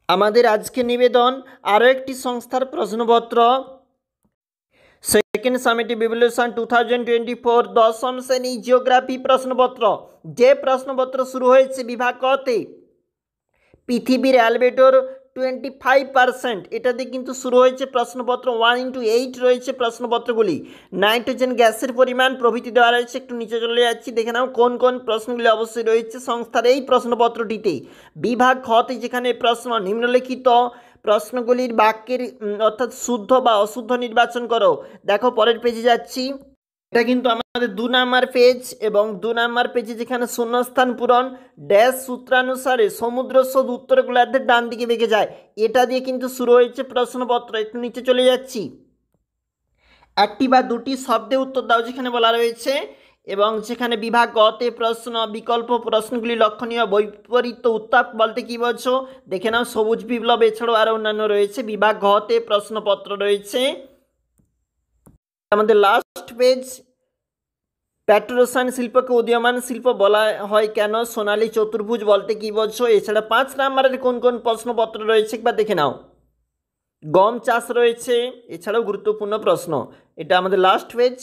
আমাদের আজকে নিবেদন আরও একটি সংস্থার প্রশ্নপত্র সেকেন্ড সামেটিভ ইভ্যালুয়েশন 2024 দশম শ্রেণী জিওগ্রাফি প্রশ্নপত্র। যে প্রশ্নপত্র শুরু হয়েছে বিভাগ কতে পৃথিবীর অ্যালবেটোর 25%, এটাতে কিন্তু শুরু হয়েছে প্রশ্নপত্র 1:8 রয়েছে প্রশ্নপত্রগুলি। নাইট্রোজেন গ্যাসের পরিমাণ প্রভৃতি দেওয়া রয়েছে। একটু নিচে চলে যাচ্ছি, দেখে নাও কোন কোন প্রশ্নগুলি অবশ্যই রয়েছে সংস্থার এই প্রশ্নপত্রটিতে। বিভাগ খতে যেখানে প্রশ্ন নিম্নলিখিত প্রশ্নগুলির বাক্যের অর্থাৎ শুদ্ধ বা অশুদ্ধ নির্বাচন করো। দেখো পরের পেজে যাচ্ছি, এটা কিন্তু আমাদের 2 নাম্বার পেজ, এবং 2 নাম্বার পেজে যেখানে শূন্যস্থান পূরণ ড্যাশ সূত্রানুসারে সমুদ্র স্রোত উত্তর গোলার্ধের ডান দিকে বেঁকে যায়, এটা দিয়ে কিন্তু শুরু হয়েছে প্রশ্নপত্র। একটু নিচে চলে যাচ্ছি, একটি বা দুটি শব্দে উত্তর দাও যেখানে বলা রয়েছে, এবং যেখানে বিভাগ গতে প্রশ্ন বিকল্প প্রশ্নগুলি লক্ষণীয় বৈপরীত্য উত্তাপ বলতে কি বলছো দেখে নাও। সবুজ বিপ্লব এছাড়াও আরও অন্যান্য রয়েছে। বিভাগ ঘতে প্রশ্নপত্র রয়েছে। আমাদের লাস্ট পেজ, পেট্রোরসায়ন শিল্পকে উদীয়মান শিল্প বলা হয় কেন, সোনালী চতুর্ভুজ বলতে কি বলছো। এছাড়া 5 নম্বরের কোন কোন প্রশ্নপত্র রয়েছে একবার দেখে নাও। গম চাষ রয়েছে, এছাড়াও গুরুত্বপূর্ণ প্রশ্ন। এটা আমাদের লাস্ট পেজ।